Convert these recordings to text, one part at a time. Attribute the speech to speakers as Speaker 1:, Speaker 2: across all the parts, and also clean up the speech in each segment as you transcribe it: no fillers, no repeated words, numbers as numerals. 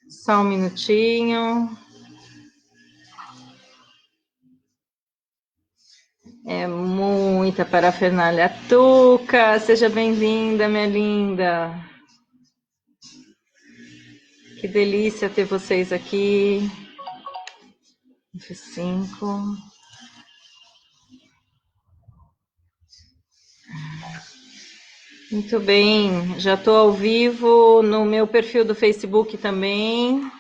Speaker 1: Só um minutinho. É muita parafernália. Tuca, seja bem-vinda, minha linda. Que delícia ter vocês aqui. F5. Muito bem, já estou ao vivo no meu perfil do Facebook também.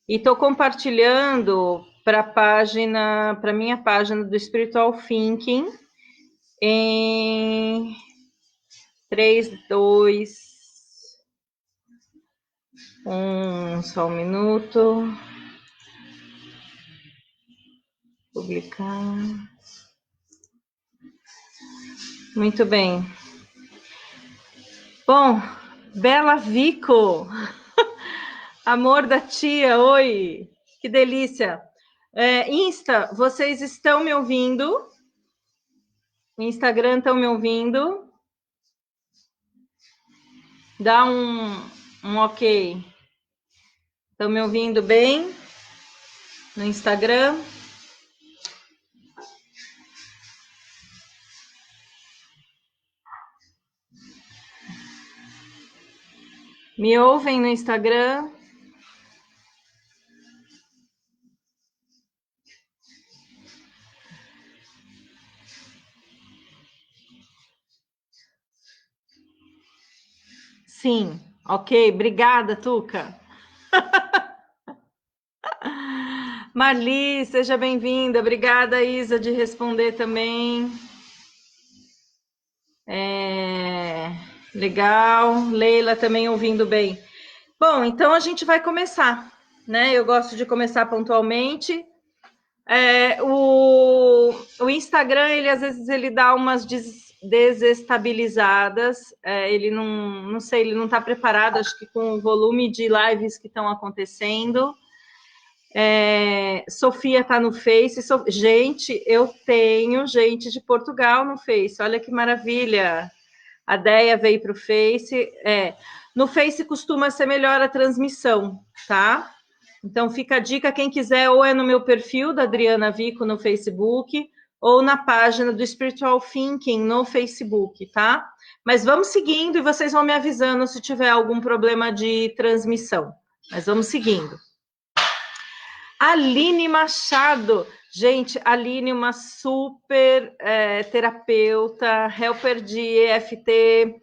Speaker 1: E estou compartilhando para a minha página do Spiritual Thinking em 3, 2, 1, só um minuto. Publicar. Muito bem. Bom, Bela Vico, amor da tia, oi, que delícia. Insta, vocês estão me ouvindo? Instagram, estão me ouvindo? Dá um ok. Estão me ouvindo bem? No Instagram? Me ouvem no Instagram? Sim, ok, obrigada, Tuca. Marli, seja bem-vinda. Obrigada, Isa, de responder também. Legal. Leila também ouvindo bem. Bom, então a gente vai começar, né? Eu gosto de começar pontualmente. O Instagram, ele às vezes ele dá umas desestabilizadas. Ele não sei, ele não está preparado, acho que com o volume de lives que estão acontecendo. Sofia está no Face. Gente, eu tenho gente de Portugal no Face. Olha que maravilha. A Deia veio para o Face. No Face costuma ser melhor a transmissão, tá? Então fica a dica, quem quiser, ou é no meu perfil da Adriana Vico no Facebook, ou na página do Spiritual Thinking no Facebook, tá? Mas vamos seguindo e vocês vão me avisando se tiver algum problema de transmissão. Mas vamos seguindo. Aline Machado. Gente, Aline, uma super terapeuta, helper de EFT,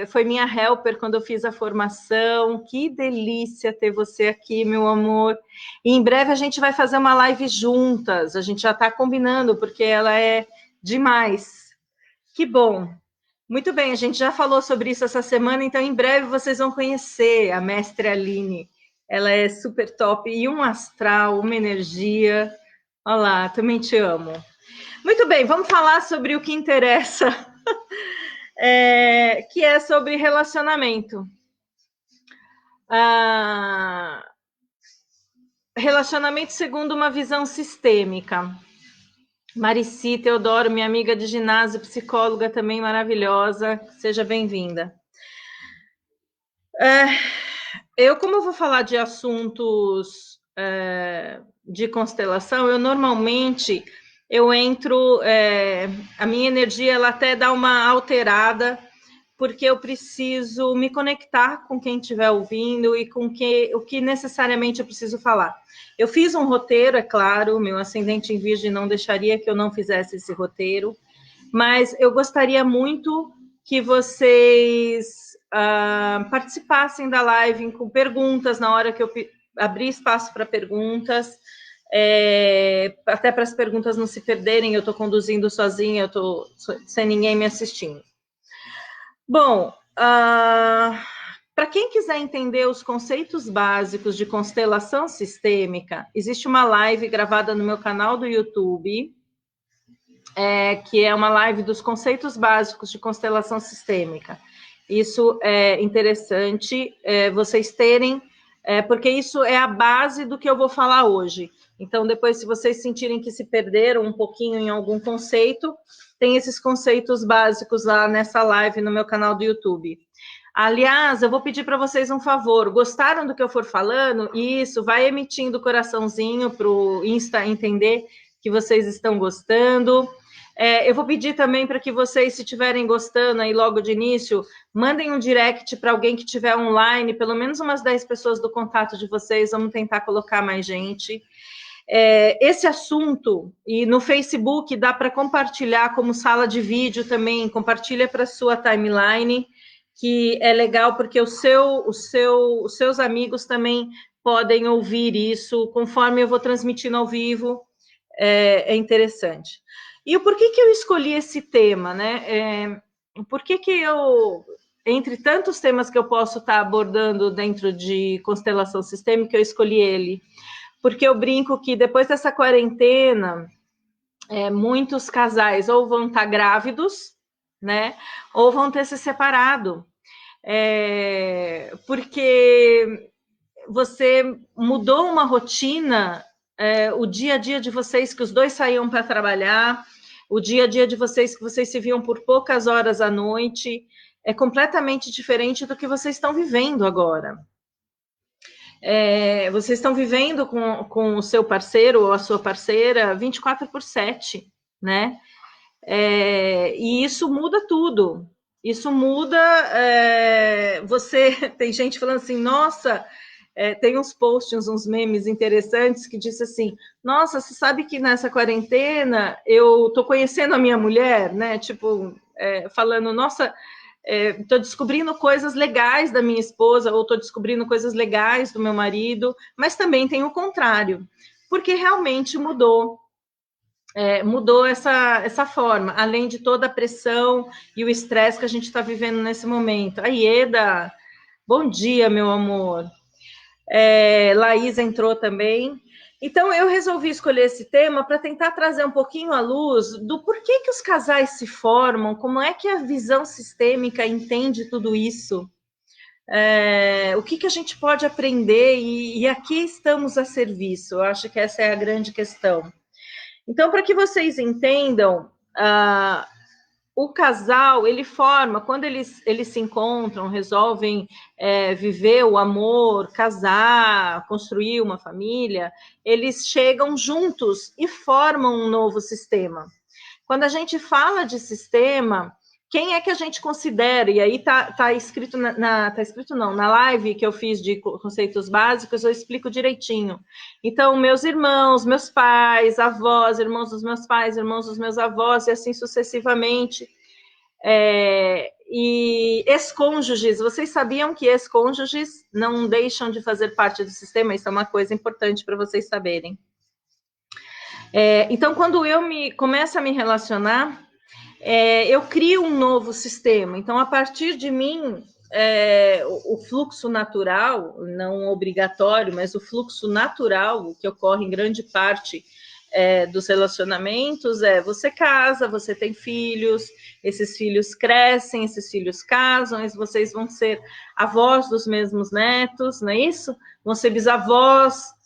Speaker 1: foi minha helper quando eu fiz a formação. Que delícia ter você aqui, meu amor. E em breve a gente vai fazer uma live juntas, a gente já está combinando, porque ela é demais. Que bom. Muito bem, a gente já falou sobre isso essa semana, então em breve vocês vão conhecer a mestre Aline. Ela é super top e um astral, uma energia. Olá, também te amo. Muito bem, vamos falar sobre o que interessa, que é sobre relacionamento. Relacionamento segundo uma visão sistêmica. Marici Teodoro, minha amiga de ginásio, psicóloga também maravilhosa, seja bem-vinda. Como eu vou falar de assuntos de constelação, eu normalmente entro, a minha energia ela até dá uma alterada, porque eu preciso me conectar com quem estiver ouvindo e com o que necessariamente eu preciso falar. Eu fiz um roteiro, é claro, meu ascendente em Virgem não deixaria que eu não fizesse esse roteiro, mas eu gostaria muito que vocês participassem da live com perguntas na hora que eu abrir espaço para perguntas, até para as perguntas não se perderem. Eu estou conduzindo sozinha, eu estou sem ninguém me assistindo. Bom, para quem quiser entender os conceitos básicos de constelação sistêmica, existe uma live gravada no meu canal do YouTube, que é uma live dos conceitos básicos de constelação sistêmica. Isso é interessante vocês terem, porque isso é a base do que eu vou falar hoje. Então, depois, se vocês sentirem que se perderam um pouquinho em algum conceito, tem esses conceitos básicos lá nessa live no meu canal do YouTube. Aliás, eu vou pedir para vocês um favor. Gostaram do que eu for falando? Isso, vai emitindo coraçãozinho para o Insta entender que vocês estão gostando. Eu vou pedir também para que vocês, se estiverem gostando aí logo de início, mandem um direct para alguém que estiver online, pelo menos umas 10 pessoas do contato de vocês, vamos tentar colocar mais gente. Esse assunto, e no Facebook dá para compartilhar como sala de vídeo também, compartilha para a sua timeline, que é legal porque os seus amigos também podem ouvir isso, conforme eu vou transmitindo ao vivo, é interessante. E o porquê que eu escolhi esse tema, né? Por que eu, entre tantos temas que eu posso estar abordando dentro de constelação sistêmica, eu escolhi ele? Porque eu brinco que depois dessa quarentena, muitos casais ou vão estar grávidos, né? Ou vão ter se separado. Porque você mudou uma rotina, o dia a dia de vocês, que os dois saíam para trabalhar, o dia a dia de vocês, que vocês se viam por poucas horas à noite, é completamente diferente do que vocês estão vivendo agora. Vocês estão vivendo com o seu parceiro ou a sua parceira 24/7, né? E isso muda tudo. Isso muda. Tem gente falando assim, nossa, tem uns posts, uns memes interessantes que diz assim, nossa, você sabe que nessa quarentena eu tô conhecendo a minha mulher, né? Tipo, falando, nossa, estou descobrindo coisas legais da minha esposa, ou estou descobrindo coisas legais do meu marido, mas também tem o contrário, porque realmente mudou. Mudou essa forma, além de toda a pressão e o estresse que a gente está vivendo nesse momento. A Ieda, bom dia, meu amor. Laís entrou também. Então, eu resolvi escolher esse tema para tentar trazer um pouquinho à luz do porquê que os casais se formam, como é que a visão sistêmica entende tudo isso, o que a gente pode aprender e aqui estamos a serviço. Eu acho que essa é a grande questão. Então, para que vocês entendam, o casal, ele forma, quando eles se encontram, resolvem viver o amor, casar, construir uma família, eles chegam juntos e formam um novo sistema. Quando a gente fala de sistema, quem é que a gente considera? E aí tá escrito na live que eu fiz de conceitos básicos, eu explico direitinho. Então, meus irmãos, meus pais, avós, irmãos dos meus pais, irmãos dos meus avós, e assim sucessivamente. E ex-cônjuges, vocês sabiam que ex-cônjuges não deixam de fazer parte do sistema? Isso é uma coisa importante para vocês saberem. Então, quando eu começo a me relacionar, eu crio um novo sistema. Então, a partir de mim, o fluxo natural, não obrigatório, mas o fluxo natural, que ocorre em grande parte dos relacionamentos, você casa, você tem filhos, esses filhos crescem, esses filhos casam, vocês vão ser avós dos mesmos netos, não é isso? Vão ser bisavós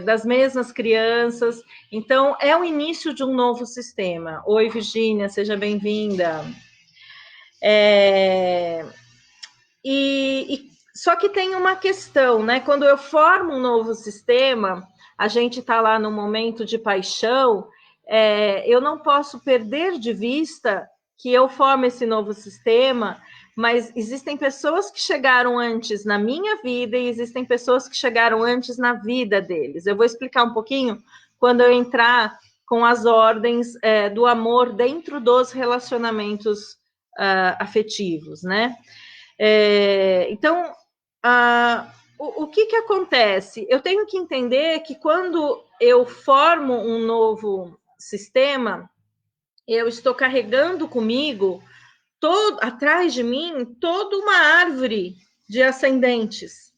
Speaker 1: das mesmas crianças. Então, é o início de um novo sistema. Oi, Virgínia, seja bem-vinda. Só que tem uma questão, né? Quando eu formo um novo sistema, a gente está lá no momento de paixão, eu não posso perder de vista que eu formo esse novo sistema, mas existem pessoas que chegaram antes na minha vida e existem pessoas que chegaram antes na vida deles. Eu vou explicar um pouquinho quando eu entrar com as ordens do amor dentro dos relacionamentos afetivos, né? Então, o que acontece? Eu tenho que entender que quando eu formo um novo sistema, eu estou carregando comigo, atrás de mim, toda uma árvore de ascendentes,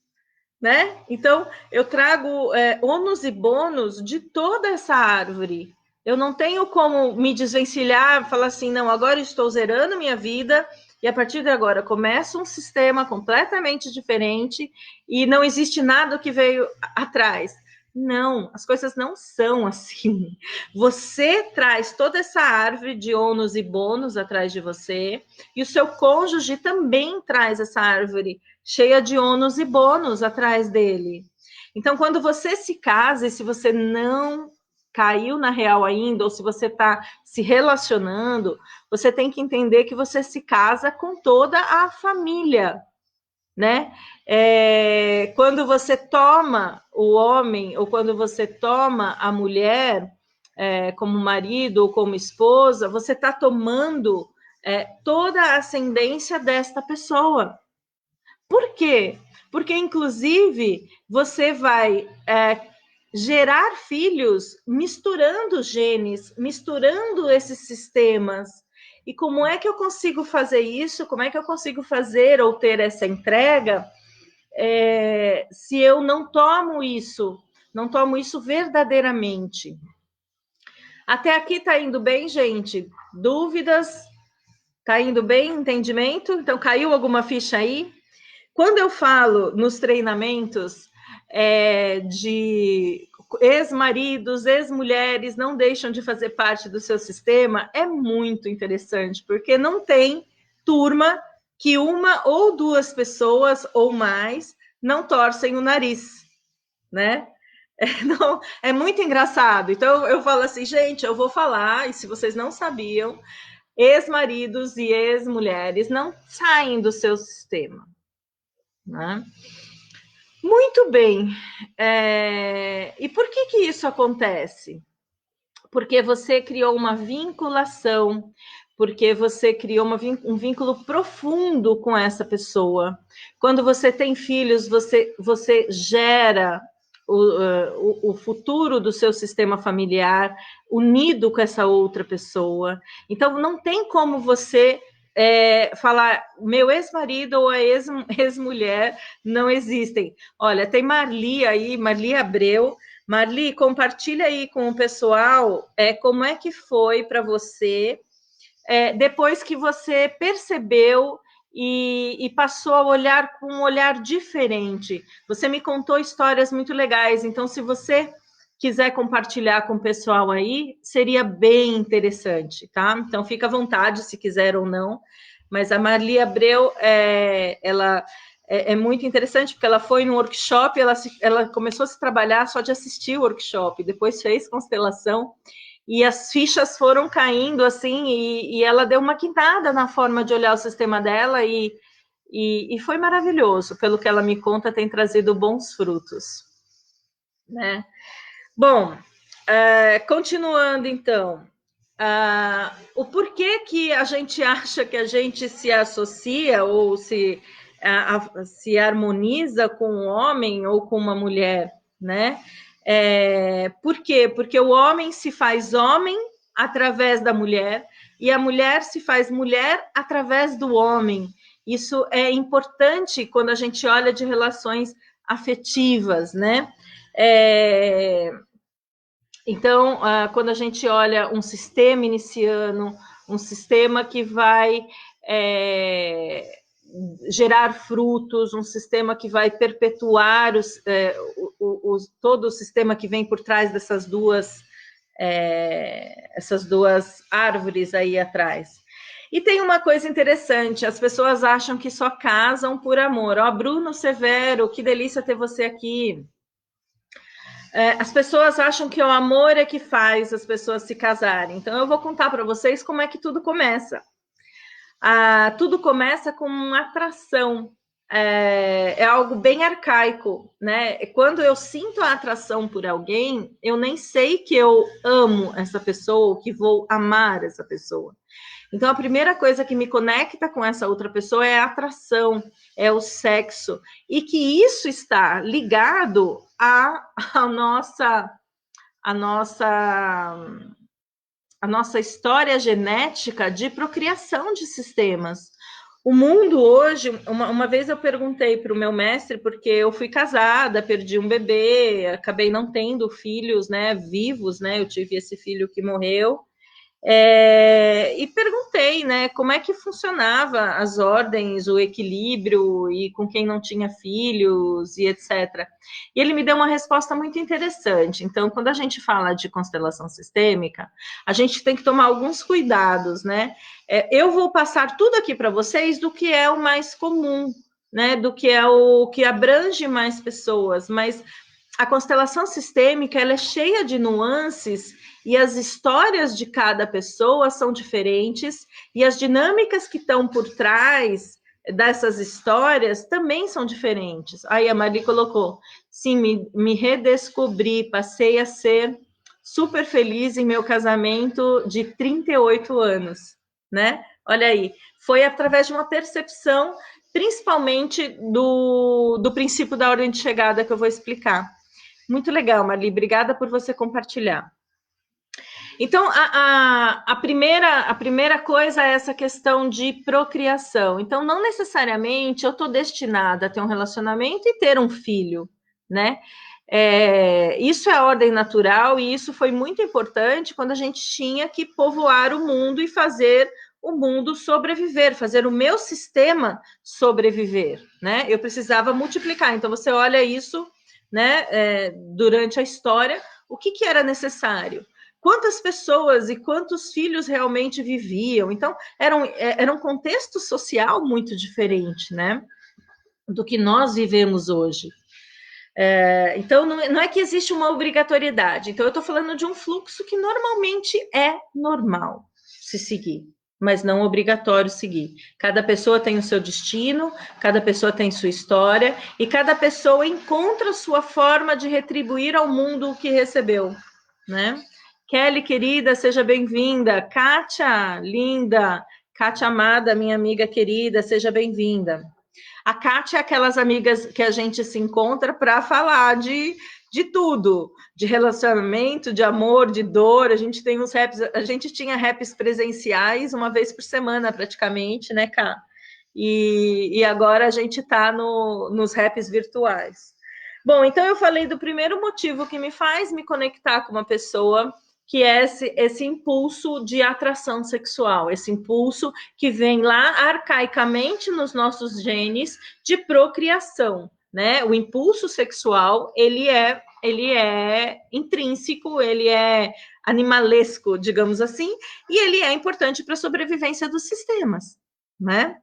Speaker 1: né? Então, eu trago ônus e bônus de toda essa árvore. Eu não tenho como me desvencilhar, falar assim, não, agora eu estou zerando minha vida e a partir de agora começa um sistema completamente diferente e não existe nada que veio atrás. Não, as coisas não são assim. Você traz toda essa árvore de ônus e bônus atrás de você, e o seu cônjuge também traz essa árvore cheia de ônus e bônus atrás dele. Então, quando você se casa, e se você não caiu na real ainda, ou se você está se relacionando, você tem que entender que você se casa com toda a família, né? Quando você toma o homem ou quando você toma a mulher como marido ou como esposa, você está tomando toda a ascendência desta pessoa. Por quê? Porque, inclusive, você vai gerar filhos misturando genes, misturando esses sistemas. E como é que eu consigo fazer isso? Como é que eu consigo fazer ou ter essa entrega se eu não tomo isso verdadeiramente? Até aqui está indo bem, gente? Dúvidas? Está indo bem? Entendimento? Então, caiu alguma ficha aí? Quando eu falo nos treinamentos de ex-maridos, ex-mulheres não deixam de fazer parte do seu sistema, é muito interessante, porque não tem turma que uma ou duas pessoas ou mais não torcem o nariz, né? Não, é muito engraçado. Então eu falo assim, gente, eu vou falar, e se vocês não sabiam, ex-maridos e ex-mulheres não saem do seu sistema, né? Muito bem. E por que isso acontece? Porque você criou uma vinculação, porque você criou um vínculo profundo com essa pessoa. Quando você tem filhos, você gera o futuro do seu sistema familiar unido com essa outra pessoa. Então, não tem como você falar meu ex-marido ou a ex-mulher não existem. Olha, tem Marli aí, Marli Abreu. Marli, compartilha aí com o pessoal como é que foi para você depois que você percebeu e passou a olhar com um olhar diferente. Você me contou histórias muito legais, então se você quiser compartilhar com o pessoal aí, seria bem interessante, tá? Então fica à vontade se quiser ou não, mas a Marli Abreu, ela é muito interessante, porque ela foi num workshop, ela começou a se trabalhar só de assistir o workshop, depois fez constelação, e as fichas foram caindo, assim, e ela deu uma quintada na forma de olhar o sistema dela, e foi maravilhoso. Pelo que ela me conta, tem trazido bons frutos, né? Bom, continuando, então. O porquê que a gente acha que a gente se associa ou se harmoniza com um homem ou com uma mulher, né? Por quê? Porque o homem se faz homem através da mulher e a mulher se faz mulher através do homem. Isso é importante quando a gente olha de relações afetivas, né? Então, quando a gente olha um sistema iniciano, um sistema que vai gerar frutos, um sistema que vai perpetuar todo o sistema que vem por trás dessas essas duas árvores aí atrás. E tem uma coisa interessante, as pessoas acham que só casam por amor. Ó, Bruno Severo, que delícia ter você aqui. As pessoas acham que o amor é que faz as pessoas se casarem. Então, eu vou contar para vocês como é que tudo começa. Tudo começa com uma atração. É algo bem arcaico, né? Quando eu sinto a atração por alguém, eu nem sei que eu amo essa pessoa ou que vou amar essa pessoa. Então, a primeira coisa que me conecta com essa outra pessoa é a atração, é o sexo. E que isso está ligado à nossa história genética de procriação de sistemas. O mundo hoje, uma vez eu perguntei para o meu mestre, porque eu fui casada, perdi um bebê, acabei não tendo filhos, né, vivos, né, eu tive esse filho que morreu, E perguntei, né, como é que funcionava as ordens, o equilíbrio e com quem não tinha filhos e etc. E ele me deu uma resposta muito interessante. Então, quando a gente fala de constelação sistêmica, a gente tem que tomar alguns cuidados, né? Eu vou passar tudo aqui para vocês do que é o mais comum, né? Do que é o que abrange mais pessoas, mas a constelação sistêmica ela é cheia de nuances e as histórias de cada pessoa são diferentes e as dinâmicas que estão por trás dessas histórias também são diferentes. Aí a Marli colocou, sim, me redescobri, passei a ser super feliz em meu casamento de 38 anos, né? Olha aí, foi através de uma percepção, principalmente do princípio da ordem de chegada que eu vou explicar. Muito legal, Marli, obrigada por você compartilhar. Então, a primeira coisa é essa questão de procriação. Então, não necessariamente eu estou destinada a ter um relacionamento e ter um filho, né? Isso é a ordem natural e isso foi muito importante quando a gente tinha que povoar o mundo e fazer o mundo sobreviver, fazer o meu sistema sobreviver, né? Eu precisava multiplicar. Então, você olha isso, né? Durante a história, o que era necessário? Quantas pessoas e quantos filhos realmente viviam. Então, era um contexto social muito diferente, né? Do que nós vivemos hoje. Então, não é que existe uma obrigatoriedade. Então, eu estou falando de um fluxo que normalmente é normal se seguir, mas não obrigatório seguir. Cada pessoa tem o seu destino, cada pessoa tem sua história, e cada pessoa encontra a sua forma de retribuir ao mundo o que recebeu, né? Kelly, querida, seja bem-vinda. Kátia, linda. Kátia amada, minha amiga querida, seja bem-vinda. A Kátia é aquelas amigas que a gente se encontra para falar de tudo, de relacionamento, de amor, de dor. A gente tem uns raps, a gente tinha raps presenciais uma vez por semana, praticamente, né, Ká? E agora a gente está nos raps virtuais. Bom, então eu falei do primeiro motivo que me faz me conectar com uma pessoa, que é esse impulso de atração sexual, esse impulso que vem lá arcaicamente nos nossos genes de procriação, né? O impulso sexual, ele é intrínseco, ele é animalesco, digamos assim, e ele é importante para a sobrevivência dos sistemas, né?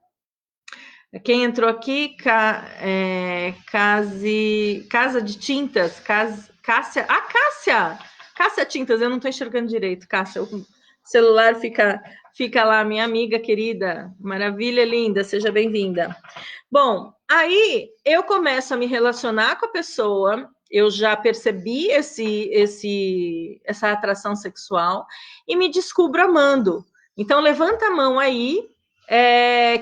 Speaker 1: Quem entrou aqui, Casa de Tintas, Cássia. Ah, Cássia! Cássia Tintas, eu não estou enxergando direito, Cássia. O celular fica lá, minha amiga querida. Maravilha, linda, seja bem-vinda. Bom, aí eu começo a me relacionar com a pessoa, eu já percebi essa atração sexual e me descubro amando. Então, levanta a mão aí,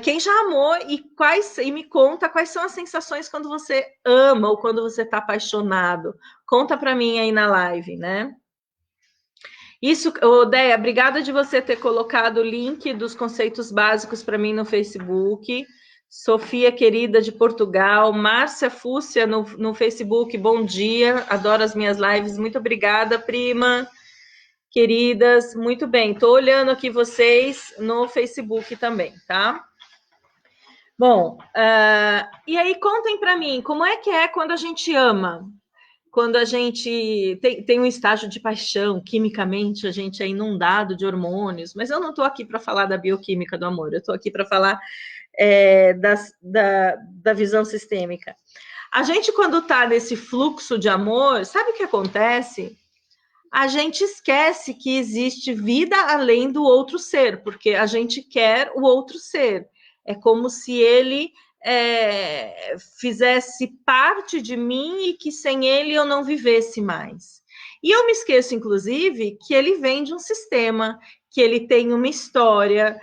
Speaker 1: quem já amou e me conta quais são as sensações quando você ama ou quando você está apaixonado. Conta para mim aí na live, né? Isso, Odeia, obrigada de você ter colocado o link dos conceitos básicos para mim no Facebook. Sofia, querida, de Portugal. Márcia Fúcia, no Facebook, bom dia. Adoro as minhas lives. Muito obrigada, prima. Queridas, muito bem. Estou olhando aqui vocês no Facebook também, tá? Bom, e aí contem para mim, como é que é quando a gente ama? Quando a gente tem um estágio de paixão, quimicamente a gente é inundado de hormônios, mas eu não estou aqui para falar da bioquímica do amor, eu estou aqui para falar da visão sistêmica. A gente, quando está nesse fluxo de amor, sabe o que acontece? A gente esquece que existe vida além do outro ser, porque a gente quer o outro ser. É como se ele fizesse parte de mim e que sem ele eu não vivesse mais. E eu me esqueço, inclusive, que ele vem de um sistema, que ele tem uma história.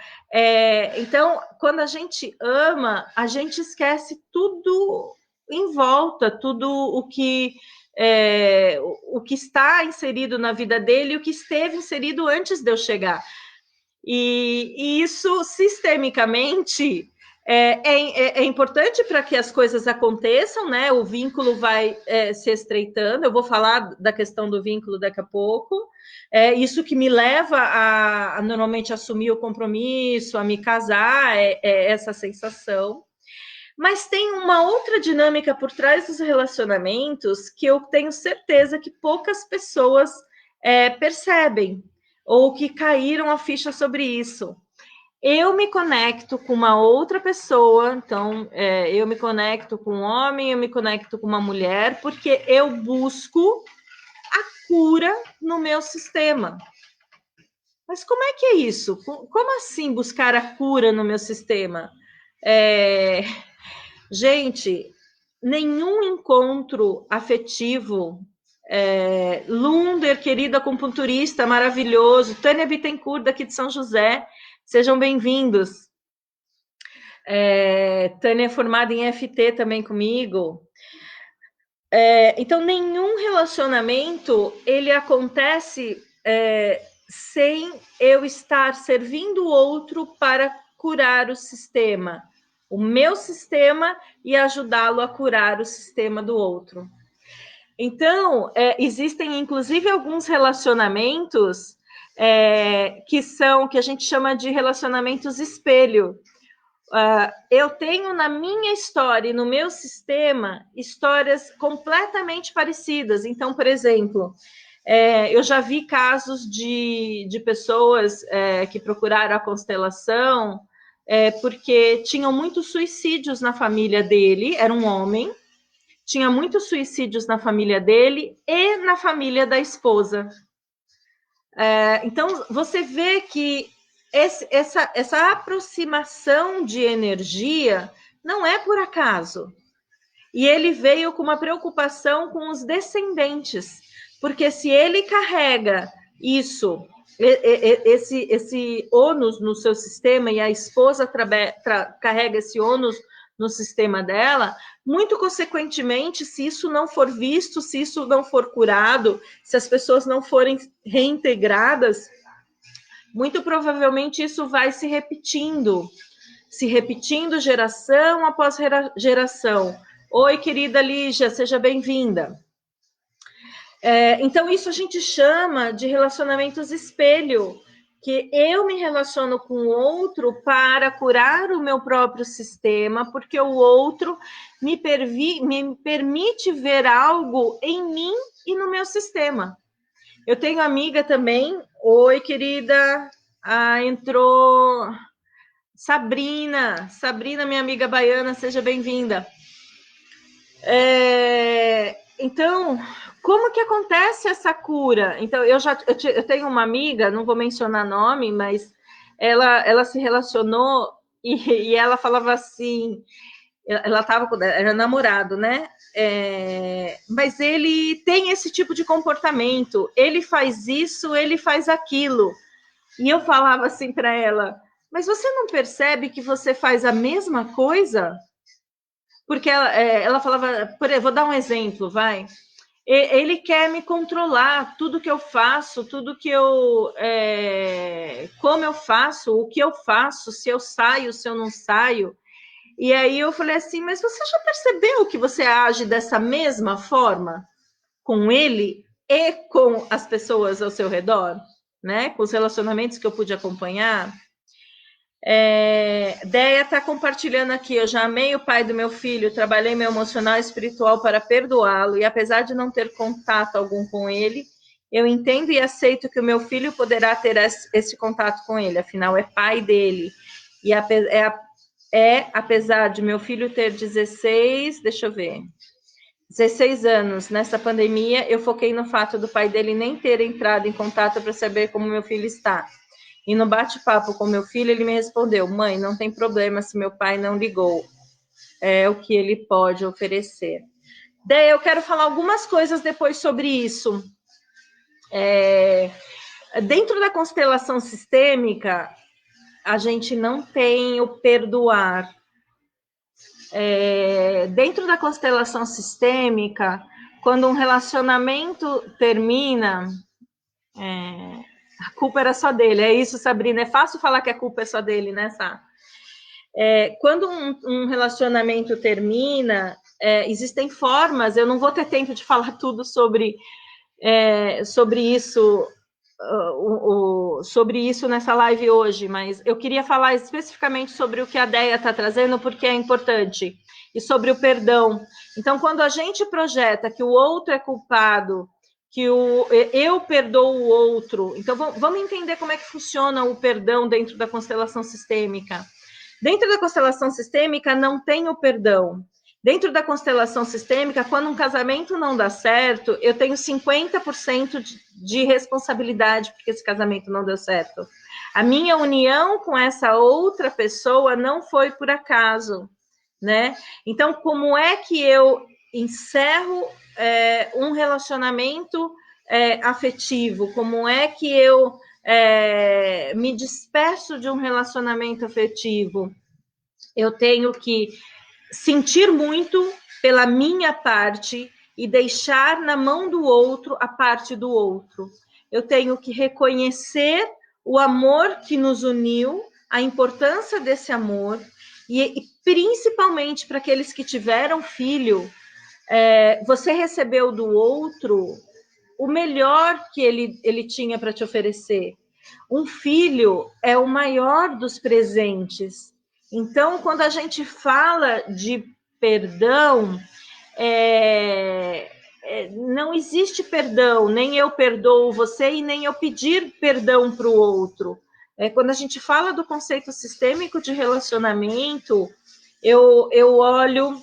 Speaker 1: Então, quando a gente ama, a gente esquece tudo em volta, tudo o que o que está inserido na vida dele e o que esteve inserido antes de eu chegar. E isso, sistemicamente, é importante para que as coisas aconteçam, né? O vínculo vai se estreitando. Eu vou falar da questão do vínculo daqui a pouco. É isso que me leva a normalmente assumir o compromisso, a me casar, é essa sensação. Mas tem uma outra dinâmica por trás dos relacionamentos que eu tenho certeza que poucas pessoas percebem ou que caíram a ficha sobre isso. Eu me conecto com uma outra pessoa, então eu me conecto com um homem, eu me conecto com uma mulher, porque eu busco a cura no meu sistema. Mas como é que é isso? Como assim buscar a cura no meu sistema? Gente, nenhum encontro afetivo. Lunder, querido acupunturista maravilhoso, Tânia Bittencourt, daqui de São José, sejam bem-vindos. Tânia é formada em FT também comigo. Então, nenhum relacionamento ele acontece sem eu estar servindo o outro para curar o sistema, o meu sistema, e ajudá-lo a curar o sistema do outro. Então, existem inclusive alguns relacionamentos que a gente chama de relacionamentos espelho. Eu tenho na minha história e no meu sistema histórias completamente parecidas. Então, por exemplo, eu já vi casos de pessoas que procuraram a constelação porque tinham muitos suicídios na família dele, era um homem, tinha muitos suicídios na família dele e na família da esposa. Então, você vê que essa aproximação de energia não é por acaso. E ele veio com uma preocupação com os descendentes, porque se ele carrega isso, esse ônus no seu sistema, e a esposa carrega esse ônus no sistema dela, muito consequentemente, se isso não for visto, se isso não for curado, se as pessoas não forem reintegradas, muito provavelmente isso vai se repetindo geração após geração. Oi, querida Lígia, seja bem-vinda. Então, isso a gente chama de relacionamentos espelho, que eu me relaciono com o outro para curar o meu próprio sistema, porque o outro me permite ver algo em mim e no meu sistema. Eu tenho amiga também. Oi, querida. Entrou Sabrina, minha amiga baiana, seja bem-vinda. Então, como que acontece essa cura? Então, eu tenho uma amiga, não vou mencionar nome, mas ela se relacionou e ela falava assim, era namorado, né? Mas ele tem esse tipo de comportamento, ele faz isso, ele faz aquilo. E eu falava assim para ela, mas você não percebe que você faz a mesma coisa? Porque ela falava, vou dar um exemplo, vai. Ele quer me controlar, tudo que eu faço, tudo que eu... como eu faço, o que eu faço, se eu saio, se eu não saio. E aí eu falei assim, mas você já percebeu que você age dessa mesma forma com ele e com as pessoas ao seu redor? Né? Com os relacionamentos que eu pude acompanhar? Deia está compartilhando aqui, eu já amei o pai do meu filho, trabalhei meu emocional e espiritual para perdoá-lo, e apesar de não ter contato algum com ele, eu entendo e aceito que o meu filho poderá ter esse contato com ele, afinal é pai dele, e apesar de meu filho ter 16 anos, nessa pandemia, eu foquei no fato do pai dele nem ter entrado em contato para saber como meu filho está. E no bate-papo com meu filho, ele me respondeu, mãe, não tem problema se meu pai não ligou. É o que ele pode oferecer. Daí eu quero falar algumas coisas depois sobre isso. Dentro da constelação sistêmica, a gente não tem o perdoar. Dentro da constelação sistêmica, quando um relacionamento termina... A culpa era só dele, é isso, Sabrina. É fácil falar que a culpa é só dele, né, Sá? Quando um relacionamento termina, existem formas, eu não vou ter tempo de falar tudo sobre isso sobre isso nessa live hoje, mas eu queria falar especificamente sobre o que a Déia está trazendo, porque é importante, e sobre o perdão. Então, quando a gente projeta que o outro é culpado, que eu perdoo o outro, então vamos entender como é que funciona o perdão dentro da constelação sistêmica. Dentro da constelação sistêmica não tem o perdão. Dentro da constelação sistêmica, quando um casamento não dá certo, eu tenho 50% de responsabilidade porque esse casamento não deu certo. A minha união com essa outra pessoa não foi por acaso, né? Então, como é que eu encerro um relacionamento afetivo? Como é que eu me despeço de um relacionamento afetivo? Eu tenho que sentir muito pela minha parte e deixar na mão do outro a parte do outro. Eu tenho que reconhecer o amor que nos uniu, a importância desse amor, e principalmente para aqueles que tiveram filho, você recebeu do outro o melhor que ele tinha para te oferecer. Um filho é o maior dos presentes. Então, quando a gente fala de perdão, não existe perdão, nem eu perdoo você e nem eu pedir perdão para o outro. Quando a gente fala do conceito sistêmico de relacionamento, eu olho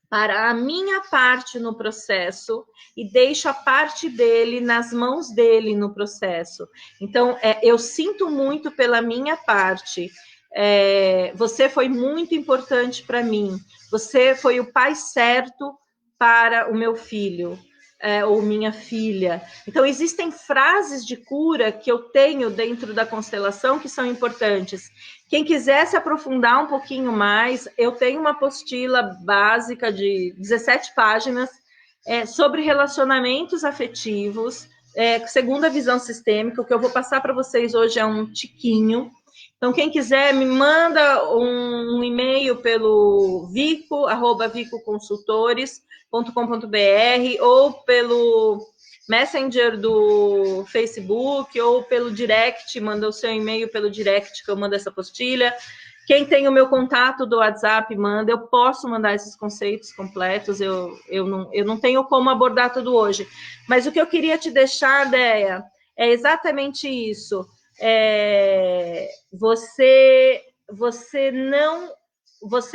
Speaker 1: para a minha parte no processo e deixo a parte dele nas mãos dele no processo. Então, eu sinto muito pela minha parte. Você foi muito importante para mim. Você foi o pai certo para o meu filho. Ou minha filha. Então, existem frases de cura que eu tenho dentro da constelação que são importantes. Quem quiser se aprofundar um pouquinho mais, eu tenho uma apostila básica de 17 páginas sobre relacionamentos afetivos, segundo a visão sistêmica. O que eu vou passar para vocês hoje é um tiquinho. Então, quem quiser, me manda um e-mail pelo vico@vicoconsultores.com.br ou pelo Messenger do Facebook ou pelo direct, manda o seu e-mail pelo direct que eu mando essa apostila. Quem tem o meu contato do WhatsApp, manda. Eu posso mandar esses conceitos completos, eu não tenho como abordar tudo hoje. Mas o que eu queria te deixar, Déia, é exatamente isso. Você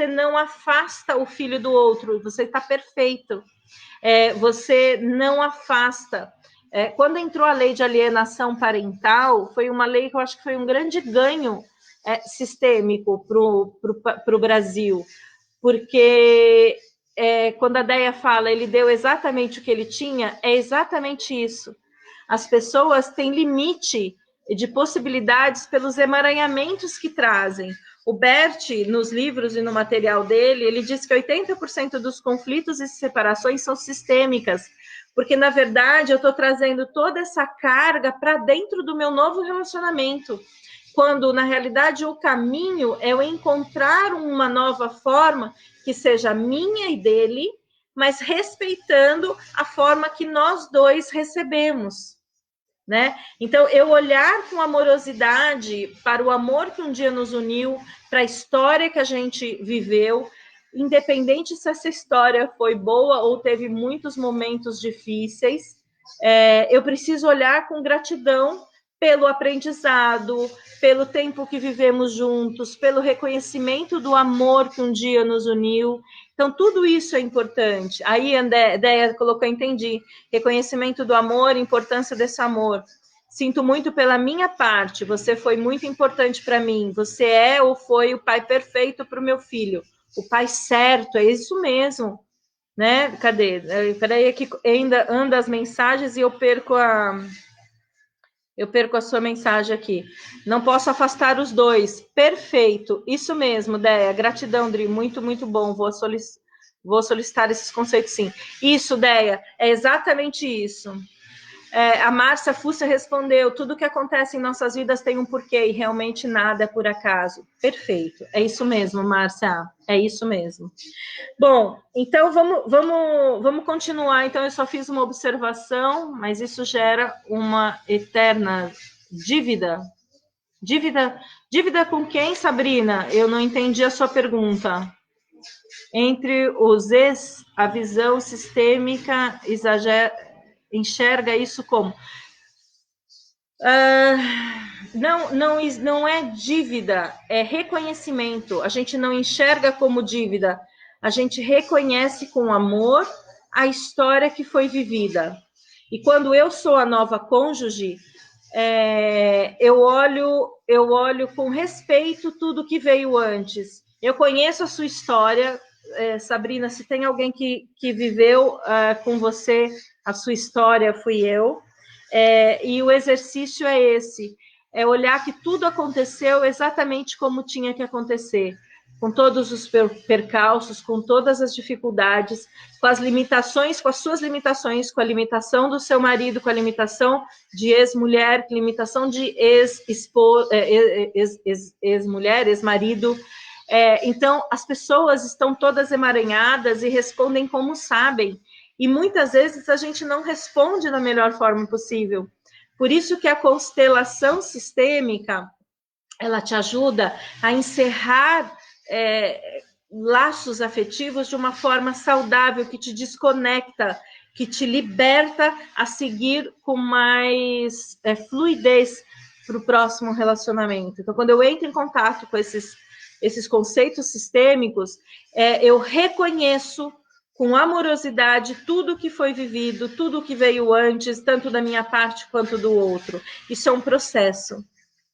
Speaker 1: não afasta o filho do outro, você está perfeito. Você não afasta. Quando entrou a lei de alienação parental, foi uma lei que eu acho que foi um grande ganho sistêmico para o Brasil, porque quando a Déia fala, ele deu exatamente o que ele tinha, é exatamente isso. As pessoas têm limite de possibilidades pelos emaranhamentos que trazem. O Bert, nos livros e no material dele, ele diz que 80% dos conflitos e separações são sistêmicas, porque, na verdade, eu estou trazendo toda essa carga para dentro do meu novo relacionamento, quando, na realidade, o caminho é eu encontrar uma nova forma que seja minha e dele, mas respeitando a forma que nós dois recebemos. Né? Então, eu olhar com amorosidade para o amor que um dia nos uniu, para a história que a gente viveu, independente se essa história foi boa ou teve muitos momentos difíceis, eu preciso olhar com gratidão pelo aprendizado, pelo tempo que vivemos juntos, pelo reconhecimento do amor que um dia nos uniu. Então, tudo isso é importante. Aí, a Déia colocou, entendi. Reconhecimento do amor, importância desse amor. Sinto muito pela minha parte, você foi muito importante para mim. Você é ou foi o pai perfeito para o meu filho. O pai certo, é isso mesmo. Né? Cadê? Peraí, que ainda anda as mensagens e eu perco a sua mensagem aqui. Não posso afastar os dois. Perfeito. Isso mesmo, Déia. Gratidão, Dri. Muito, muito bom. Vou solicitar esses conceitos, sim. Isso, Déia. É exatamente isso. A Márcia Fúcia respondeu, tudo que acontece em nossas vidas tem um porquê, e realmente nada é por acaso. Perfeito, é isso mesmo, Márcia, é isso mesmo. Bom, então vamos continuar. Então, eu só fiz uma observação, mas isso gera uma eterna dívida. Dívida com quem, Sabrina? Eu não entendi a sua pergunta. Entre os a visão sistêmica enxerga isso como? Não é dívida, é reconhecimento. A gente não enxerga como dívida, a gente reconhece com amor a história que foi vivida. E quando eu sou a nova cônjuge, eu olho com respeito tudo que veio antes. Eu conheço a sua história, Sabrina, se tem alguém que viveu com você a sua história, fui eu. E o exercício é esse, é olhar que tudo aconteceu exatamente como tinha que acontecer, com todos os percalços, com todas as dificuldades, com as limitações, com as suas limitações, com a limitação do seu marido, com a limitação de ex-mulher, limitação de ex-mulher, ex-marido. Então, as pessoas estão todas emaranhadas e respondem como sabem. E muitas vezes a gente não responde da melhor forma possível. Por isso que a constelação sistêmica, ela te ajuda a encerrar laços afetivos de uma forma saudável, que te desconecta, que te liberta a seguir com mais fluidez para o próximo relacionamento. Então, quando eu entro em contato com esses conceitos sistêmicos, eu reconheço com amorosidade tudo que foi vivido, tudo que veio antes, tanto da minha parte quanto do outro. Isso é um processo.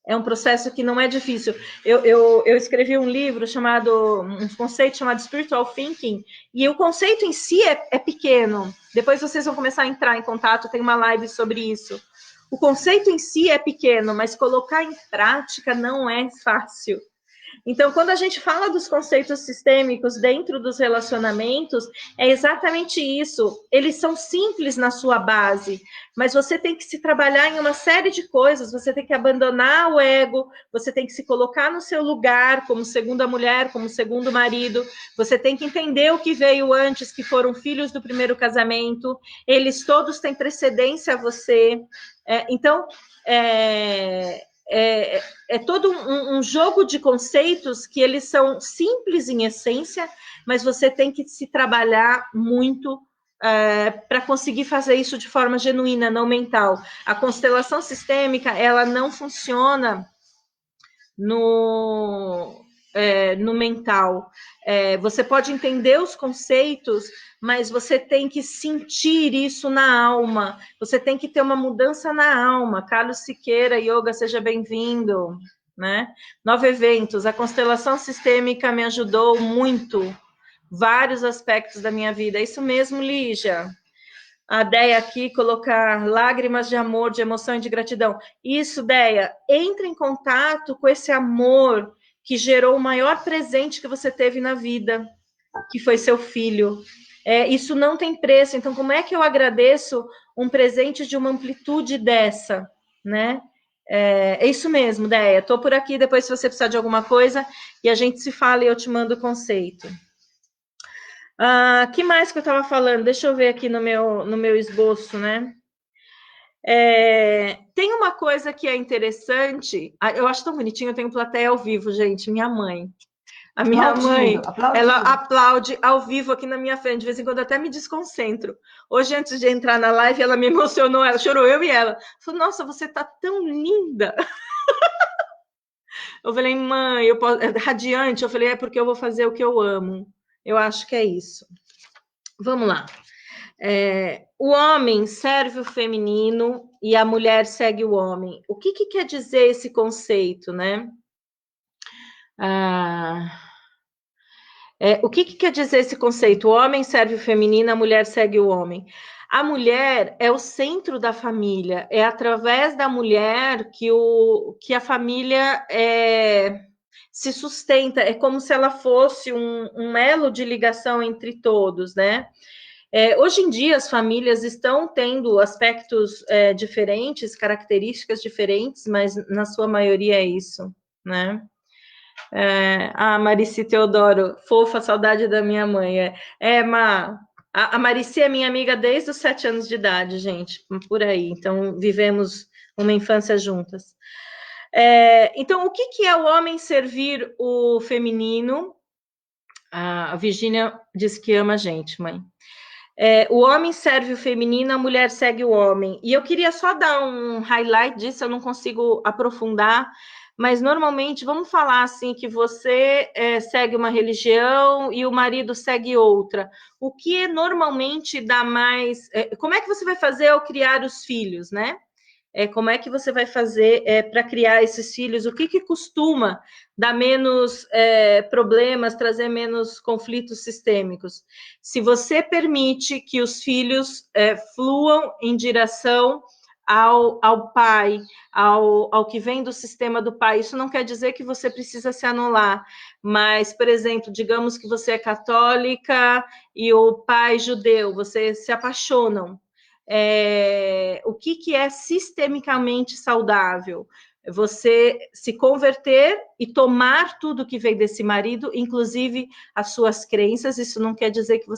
Speaker 1: É um processo que não é difícil. Eu escrevi um livro um conceito chamado Spiritual Thinking, e o conceito em si é pequeno. Depois vocês vão começar a entrar em contato, tem uma live sobre isso. O conceito em si é pequeno, mas colocar em prática não é fácil. Então, quando a gente fala dos conceitos sistêmicos dentro dos relacionamentos, é exatamente isso. Eles são simples na sua base, mas você tem que se trabalhar em uma série de coisas. Você tem que abandonar o ego, você tem que se colocar no seu lugar como segunda mulher, como segundo marido. Você tem que entender o que veio antes, que foram filhos do primeiro casamento. Eles todos têm precedência a você. Então, é todo um jogo de conceitos que eles são simples em essência, mas você tem que se trabalhar muito para conseguir fazer isso de forma genuína, não mental. A constelação sistêmica, ela não funciona no mental. Você pode entender os conceitos, mas você tem que sentir isso na alma. Você tem que ter uma mudança na alma. Carlos Siqueira, Yoga, seja bem-vindo. Né? 9 eventos. A constelação sistêmica me ajudou muito. Vários aspectos da minha vida. É isso mesmo, Lígia. A Deia aqui colocar lágrimas de amor, de emoção e de gratidão. Isso, Deia, entre em contato com esse amor que gerou o maior presente que você teve na vida, que foi seu filho. Isso não tem preço. Então, como é que eu agradeço um presente de uma amplitude dessa, né? É isso mesmo, Deia. Estou por aqui depois se você precisar de alguma coisa e a gente se fala e eu te mando o conceito. Que mais que eu estava falando? Deixa eu ver aqui no meu esboço, né? Tem uma coisa que é interessante. Eu acho tão bonitinho, eu tenho plateia ao vivo, gente. Minha mãe. A minha mãe, ela aplaude ao vivo aqui na minha frente. De vez em quando eu até me desconcentro. Hoje, antes de entrar na live, ela me emocionou. Ela chorou, eu e ela. Falou, nossa, você tá tão linda. Eu falei, mãe, radiante. Eu falei, porque eu vou fazer o que eu amo. Eu acho que é isso. Vamos lá. O homem serve o feminino e a mulher segue o homem. O que quer dizer esse conceito, né? O que quer dizer esse conceito? O homem serve o feminino, a mulher segue o homem. A mulher é o centro da família, é através da mulher que a família se sustenta, é como se ela fosse um elo de ligação entre todos, né? Hoje em dia, as famílias estão tendo aspectos diferentes, características diferentes, mas na sua maioria é isso, né? Marici Teodoro, fofa, saudade da minha mãe. A Marici é minha amiga desde os 7 anos de idade, gente, por aí. Então, vivemos uma infância juntas. Então, o que é o homem servir o feminino? A Virgínia diz que ama a gente, mãe. O homem serve o feminino, a mulher segue o homem. E eu queria só dar um highlight disso, eu não consigo aprofundar, mas normalmente vamos falar assim que você segue uma religião e o marido segue outra. O que normalmente dá mais. Como é que você vai fazer ao criar os filhos, né? Como é que você vai fazer para criar esses filhos? O que costuma dar menos problemas, trazer menos conflitos sistêmicos? Se você permite que os filhos fluam em direção ao pai, ao que vem do sistema do pai, isso não quer dizer que você precisa se anular, mas, por exemplo, digamos que você é católica e o pai judeu, vocês se apaixonam. O que é sistemicamente saudável? Você se converter e tomar tudo que vem desse marido, inclusive as suas crenças. Isso não quer dizer que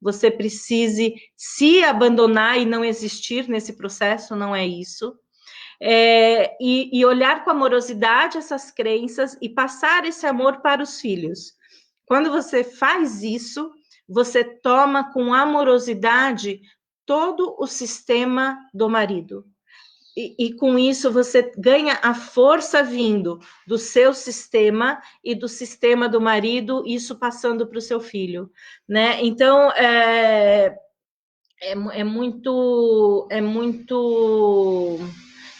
Speaker 1: você precise se abandonar e não existir nesse processo, não é isso. E olhar com amorosidade essas crenças e passar esse amor para os filhos. Quando você faz isso, você toma com amorosidade todo o sistema do marido. E com isso você ganha a força vindo do seu sistema e do sistema do marido, isso passando para o seu filho, né? Então é muito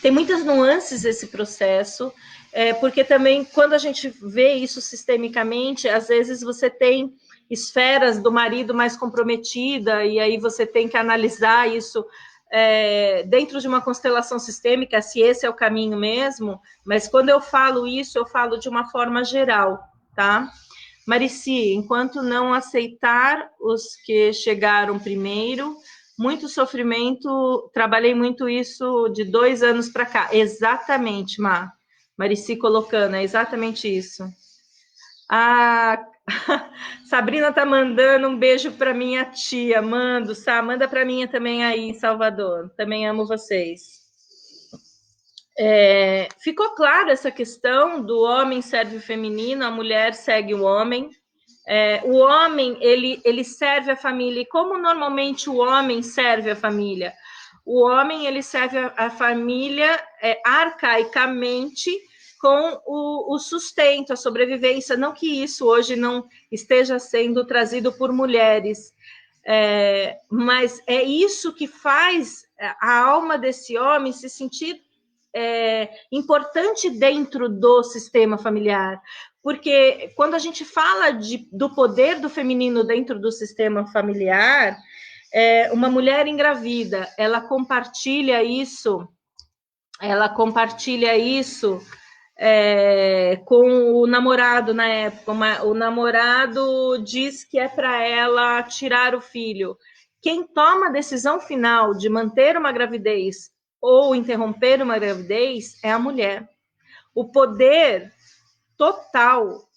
Speaker 1: tem muitas nuances esse processo, porque também quando a gente vê isso sistemicamente, às vezes você tem esferas do marido mais comprometida, e aí você tem que analisar isso dentro de uma constelação sistêmica, se esse é o caminho mesmo, mas quando eu falo isso, eu falo de uma forma geral, tá? Marici, enquanto não aceitar os que chegaram primeiro, muito sofrimento, trabalhei muito isso de 2 anos para cá. Exatamente, Marici colocando, é exatamente isso. A Sabrina tá mandando um beijo para minha tia, manda para minha também aí em Salvador, também amo vocês. Ficou claro essa questão do homem serve o feminino, a mulher segue o homem. O homem, ele serve a família. E como normalmente o homem serve a família? O homem, ele serve a família arcaicamente com o sustento, a sobrevivência. Não que isso hoje não esteja sendo trazido por mulheres, mas é isso que faz a alma desse homem se sentir importante dentro do sistema familiar. Porque quando a gente fala do poder do feminino dentro do sistema familiar, uma mulher engravida, ela compartilha isso com o namorado na época. O namorado diz que é para ela tirar o filho. Quem toma a decisão final de manter uma gravidez ou interromper uma gravidez é a mulher. O poder total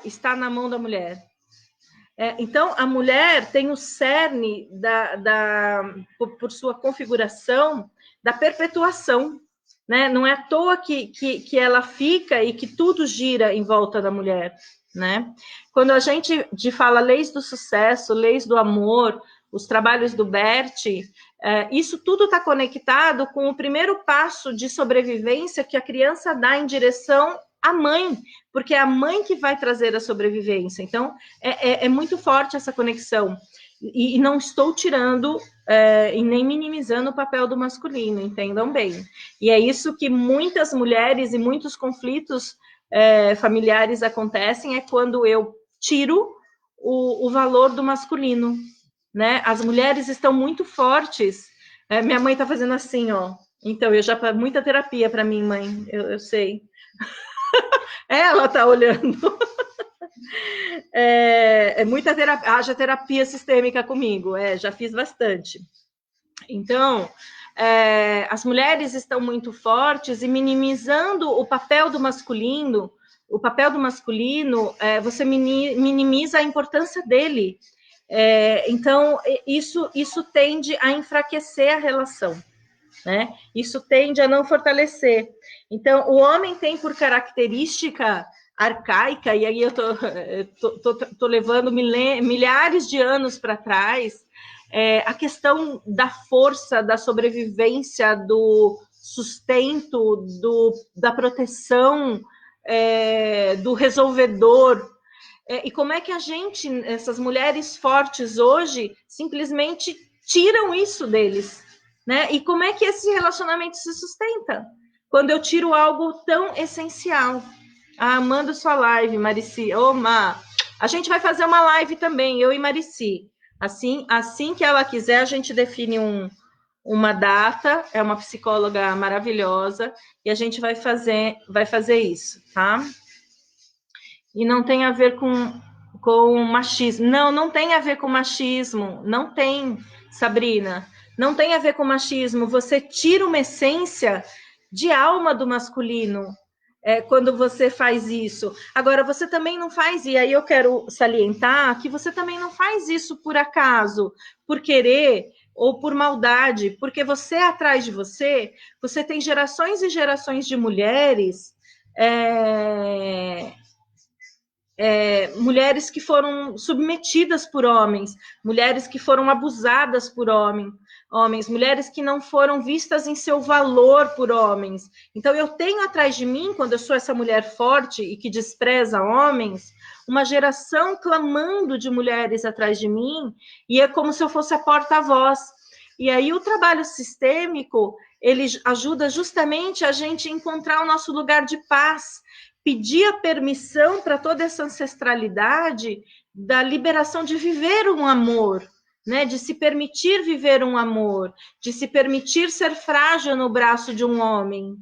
Speaker 1: está na mão da mulher. Então, a mulher tem o cerne por sua configuração da perpetuação, né? Não é à toa que ela fica e que tudo gira em volta da mulher, né? Quando a gente fala leis do sucesso, leis do amor, os trabalhos do Bert, isso tudo está conectado com o primeiro passo de sobrevivência que a criança dá em direção à mãe, porque é a mãe que vai trazer a sobrevivência. Então, é muito forte essa conexão. E não estou tirando e nem minimizando o papel do masculino, entendam bem. E é isso que muitas mulheres e muitos conflitos familiares acontecem, é quando eu tiro o valor do masculino, né? As mulheres estão muito fortes. Minha mãe está fazendo assim, ó. Então, muita terapia para mim, mãe, eu sei. Ela está olhando. É muita terapia, haja terapia sistêmica comigo, já fiz bastante. Então, as mulheres estão muito fortes e minimizando o papel do masculino. O papel do masculino, você minimiza a importância dele. Então, isso tende a enfraquecer a relação, né? Isso tende a não fortalecer. Então, o homem tem por característica arcaica, e aí eu tô levando milhares de anos para trás, a questão da força, da sobrevivência, do sustento, da proteção, do resolvedor. E como é que a gente, essas mulheres fortes hoje, simplesmente tiram isso deles, né? E como é que esse relacionamento se sustenta? Quando eu tiro algo tão essencial. Amando sua live, Marici. Ô, Má, a gente vai fazer uma live também, eu e Marici. Assim que ela quiser, a gente define uma data, é uma psicóloga maravilhosa, e a gente vai fazer isso, tá? E não tem a ver com machismo. Não, não tem a ver com machismo. Não tem, Sabrina. Não tem a ver com machismo. Você tira uma essência de alma do masculino quando você faz isso. Agora, você também não faz, e aí eu quero salientar que você também não faz isso por acaso, por querer ou por maldade, porque você atrás de você tem gerações e gerações de mulheres mulheres que foram submetidas por homens, mulheres que foram abusadas por homens, mulheres que não foram vistas em seu valor por homens. Então, eu tenho atrás de mim, quando eu sou essa mulher forte e que despreza homens, uma geração clamando de mulheres atrás de mim, e é como se eu fosse a porta-voz. E aí, o trabalho sistêmico, ele ajuda justamente a gente encontrar o nosso lugar de paz, pedir a permissão para toda essa ancestralidade da liberação de viver um amor, né? De se permitir viver um amor, de se permitir ser frágil no braço de um homem.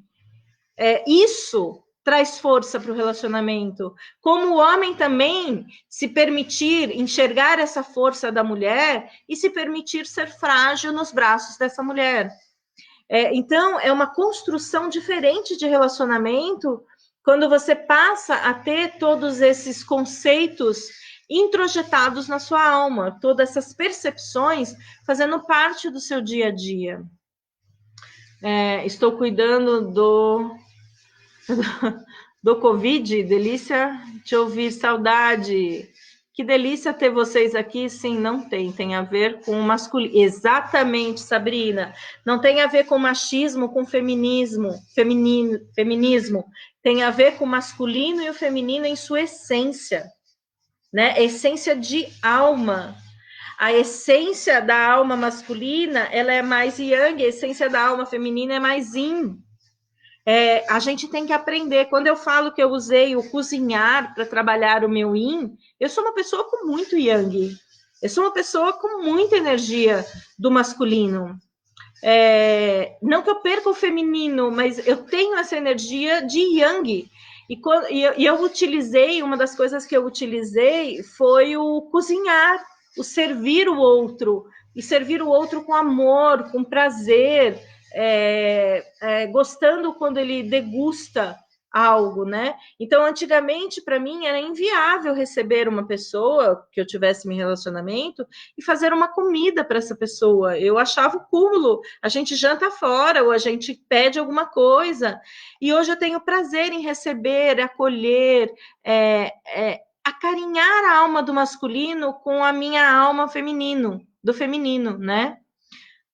Speaker 1: Isso traz força para o relacionamento. Como o homem também se permitir enxergar essa força da mulher e se permitir ser frágil nos braços dessa mulher. Então, é uma construção diferente de relacionamento quando você passa a ter todos esses conceitos introjetados na sua alma, todas essas percepções fazendo parte do seu dia a dia. Estou cuidando do Covid, delícia te ouvir, saudade. Que delícia ter vocês aqui. Sim, não tem a ver com masculino. Exatamente, Sabrina. Não tem a ver com machismo, com feminismo. Tem a ver com o masculino e o feminino em sua essência, né? Essência de alma. A essência da alma masculina, ela é mais yang, a essência da alma feminina é mais yin. A gente tem que aprender. Quando eu falo que eu usei o cozinhar para trabalhar o meu yin, eu sou uma pessoa com muito yang. Eu sou uma pessoa com muita energia do masculino. Não que eu perca o feminino, mas eu tenho essa energia de yang. E eu utilizei, uma das coisas que eu utilizei foi o cozinhar, o servir o outro, e servir o outro com amor, com prazer, gostando quando ele degusta algo, né? Então, antigamente, para mim, era inviável receber uma pessoa que eu tivesse em relacionamento e fazer uma comida para essa pessoa. Eu achava o cúmulo. A gente janta fora ou a gente pede alguma coisa. E hoje eu tenho prazer em receber, acolher, acarinhar a alma do masculino com a minha alma do feminino, né?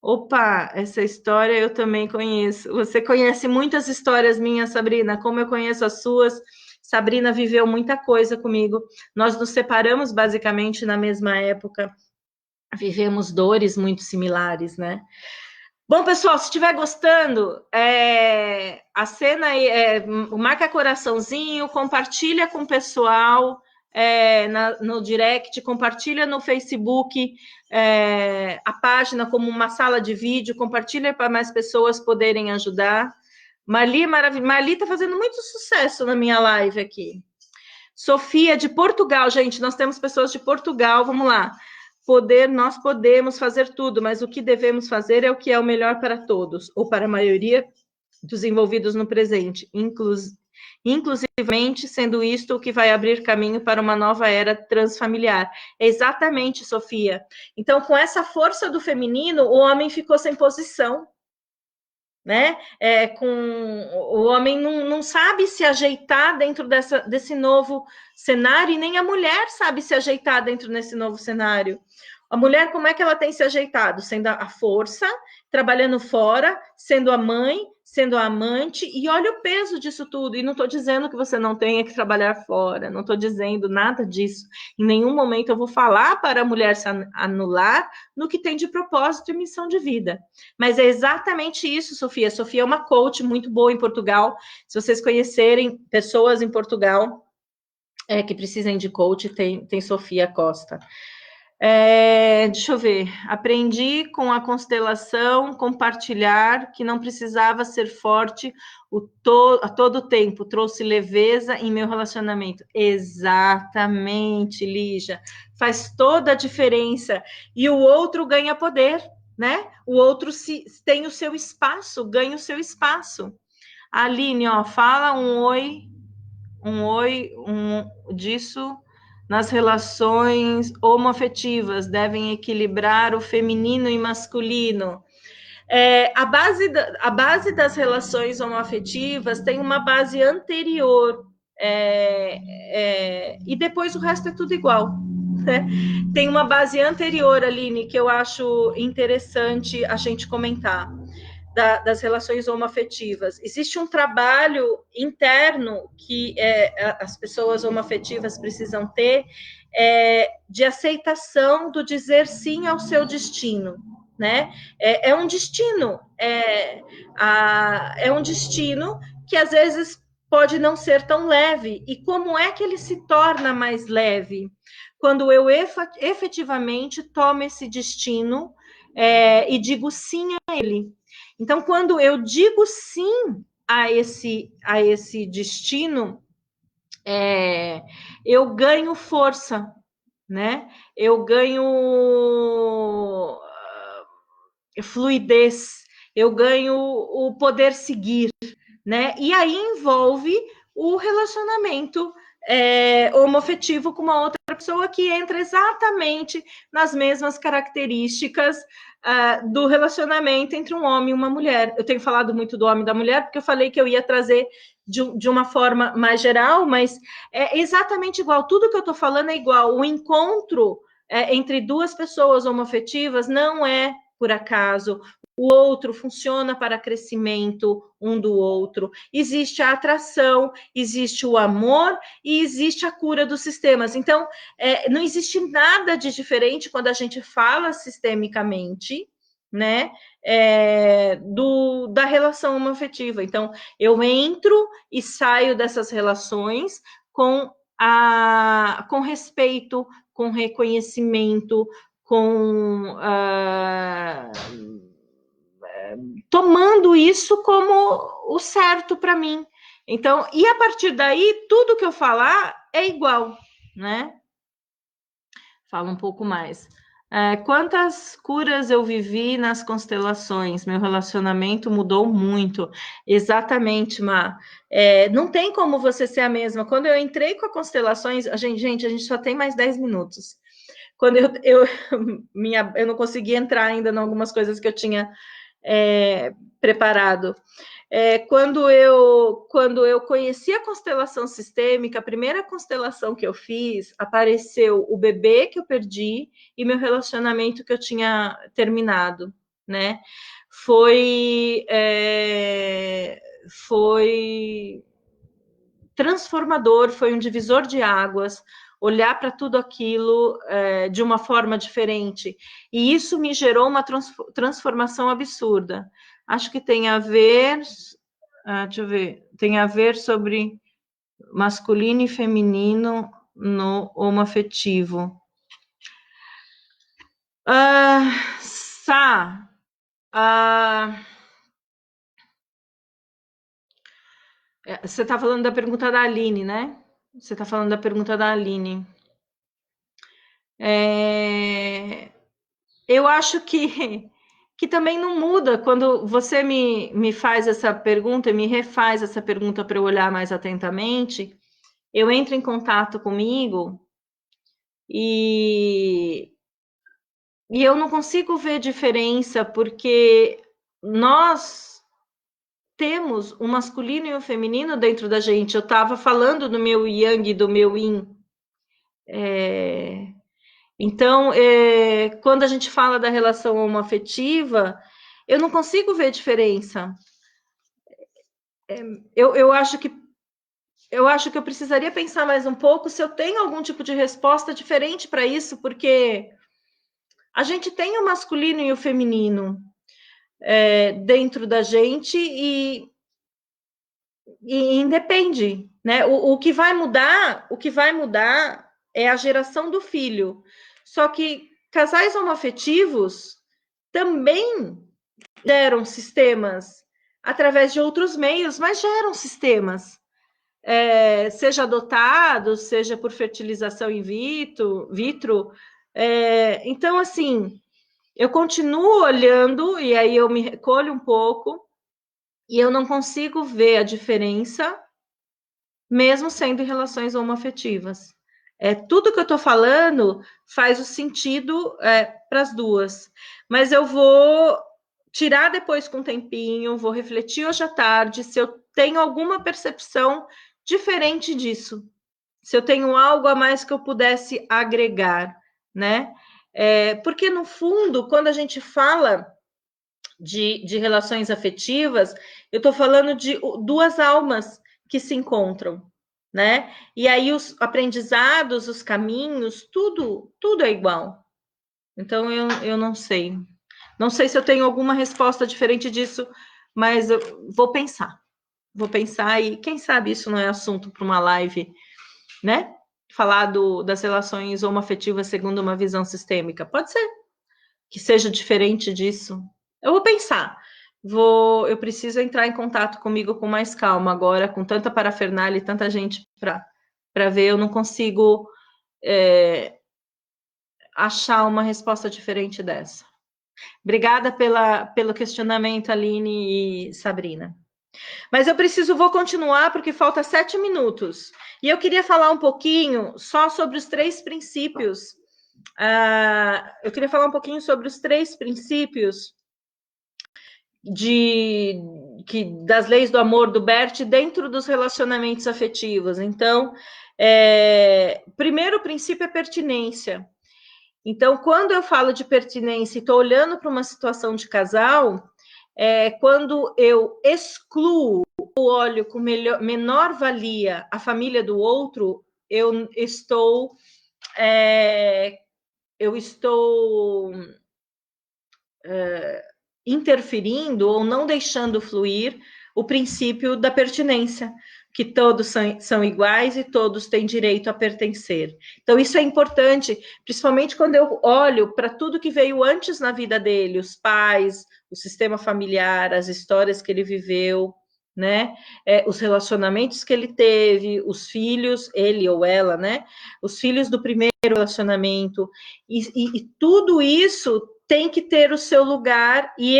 Speaker 1: Opa, essa história eu também conheço. Você conhece muitas histórias minhas, Sabrina, como eu conheço as suas. Sabrina viveu muita coisa comigo. Nós nos separamos basicamente na mesma época. Vivemos dores muito similares, né? Bom, pessoal, se estiver gostando, a cena marca coraçãozinho, compartilha com o pessoal no direct, compartilha no Facebook a página como uma sala de vídeo, compartilha para mais pessoas poderem ajudar. Marli está fazendo muito sucesso na minha live aqui. Sofia, de Portugal, gente, nós temos pessoas de Portugal, vamos lá. Nós podemos fazer tudo, mas o que devemos fazer é o que é o melhor para todos, ou para a maioria dos envolvidos no presente, inclusivamente sendo isto o que vai abrir caminho para uma nova era transfamiliar. É exatamente, Sofia. Então, com essa força do feminino, o homem ficou sem posição, né? O homem não sabe se ajeitar dentro desse novo cenário, e nem a mulher sabe se ajeitar dentro desse novo cenário. A mulher, como é que ela tem se ajeitado? Sendo a força, trabalhando fora, sendo a mãe, sendo a amante, e olha o peso disso tudo. E não estou dizendo que você não tenha que trabalhar fora, não estou dizendo nada disso. Em nenhum momento eu vou falar para a mulher se anular no que tem de propósito e missão de vida. Mas é exatamente isso, Sofia. Sofia é uma coach muito boa em Portugal. Se vocês conhecerem pessoas em Portugal que precisem de coach, tem Sofia Costa. Deixa eu ver. Aprendi com a constelação, compartilhar, que não precisava ser forte a todo tempo. Trouxe leveza em meu relacionamento. Exatamente, Lígia. Faz toda a diferença. E o outro ganha poder, né? O outro tem o seu espaço, ganha o seu espaço. Aline, ó, fala disso nas relações homoafetivas, devem equilibrar o feminino e masculino. A base das relações homoafetivas tem uma base anterior, e depois o resto é tudo igual. Né? Tem uma base anterior, Aline, que eu acho interessante a gente comentar. Das relações homoafetivas. Existe um trabalho interno que as pessoas homoafetivas precisam ter, de aceitação do dizer sim ao seu destino. Né? É um destino, é um destino que às vezes pode não ser tão leve. E como é que ele se torna mais leve? Quando eu efetivamente tomo esse destino e digo sim a ele. Então, quando eu digo sim a esse destino, eu ganho força, né? Eu ganho fluidez, eu ganho o poder seguir, né? E aí envolve o relacionamento homoafetivo com uma outra pessoa que entra exatamente nas mesmas características do relacionamento entre um homem e uma mulher. Eu tenho falado muito do homem e da mulher, porque eu falei que eu ia trazer de uma forma mais geral, mas é exatamente igual. Tudo que eu estou falando é igual. O encontro entre duas pessoas homoafetivas não é por acaso. O outro funciona para crescimento um do outro. Existe a atração, existe o amor e existe a cura dos sistemas. Então, não existe nada de diferente quando a gente fala sistemicamente, né, da relação homoafetiva. Então, eu entro e saio dessas relações com respeito, com reconhecimento, com tomando isso como o certo para mim. Então, e a partir daí, tudo que eu falar é igual, né? Fala um pouco mais. Quantas curas eu vivi nas constelações? Meu relacionamento mudou muito. Exatamente, Má. Não tem como você ser a mesma. Quando eu entrei com as constelações, a gente só tem mais 10 minutos. Quando eu não consegui entrar ainda em algumas coisas que eu tinha preparado. Quando eu conheci a constelação sistêmica, a primeira constelação que eu fiz, apareceu o bebê que eu perdi e meu relacionamento que eu tinha terminado, né? Foi transformador, foi um divisor de águas, olhar para tudo aquilo de uma forma diferente. E isso me gerou uma transformação absurda. Acho que tem a ver, deixa eu ver, tem a ver sobre masculino e feminino no homoafetivo. Sá, você está falando da pergunta da Aline, né? Você está falando da pergunta da Aline. Eu acho que também não muda quando você me faz essa pergunta e me refaz essa pergunta para eu olhar mais atentamente. Eu entro em contato comigo e, e eu não consigo ver diferença, porque nós temos o masculino e o feminino dentro da gente. Eu estava falando do meu yang e do meu yin. Então, quando a gente fala da relação homoafetiva, eu não consigo ver diferença. Eu acho que eu precisaria pensar mais um pouco se eu tenho algum tipo de resposta diferente para isso, porque a gente tem o masculino e o feminino dentro da gente e independe, né? O que vai mudar é a geração do filho. Só que casais homoafetivos também geram sistemas através de outros meios, mas geram sistemas. Seja adotados, seja por fertilização in vitro. Então, assim, eu continuo olhando, e aí eu me recolho um pouco, e eu não consigo ver a diferença, mesmo sendo em relações homoafetivas. Tudo que eu estou falando faz o sentido para as duas, mas eu vou tirar depois com um tempinho, vou refletir hoje à tarde se eu tenho alguma percepção diferente disso, se eu tenho algo a mais que eu pudesse agregar, né? Porque, no fundo, quando a gente fala de relações afetivas, eu estou falando de duas almas que se encontram, né? E aí os aprendizados, os caminhos, tudo é igual. Então, eu não sei. Não sei se eu tenho alguma resposta diferente disso, mas eu vou pensar. Vou pensar e quem sabe isso não é assunto para uma live, né? Falar das relações homoafetivas segundo uma visão sistêmica. Pode ser que seja diferente disso. Eu vou pensar. Eu preciso entrar em contato comigo com mais calma agora, com tanta parafernália e tanta gente para ver. Eu não consigo achar uma resposta diferente dessa. Obrigada pelo questionamento, Aline e Sabrina. Mas vou continuar porque falta 7 minutos. E eu queria falar um pouquinho só sobre os 3 princípios. Eu queria falar um pouquinho sobre os 3 princípios das leis do amor do Bert dentro dos relacionamentos afetivos. Então, primeiro princípio é pertinência. Então, quando eu falo de pertinência e estou olhando para uma situação de casal, quando eu excluo ou olho com menor valia a família do outro, eu estou interferindo ou não deixando fluir o princípio da pertinência, que todos são iguais e todos têm direito a pertencer. Então, isso é importante, principalmente quando eu olho para tudo que veio antes na vida dele, os pais, o sistema familiar, as histórias que ele viveu, né? Os relacionamentos que ele teve, os filhos, ele ou ela, né? Os filhos do primeiro relacionamento, e tudo isso tem que ter o seu lugar, e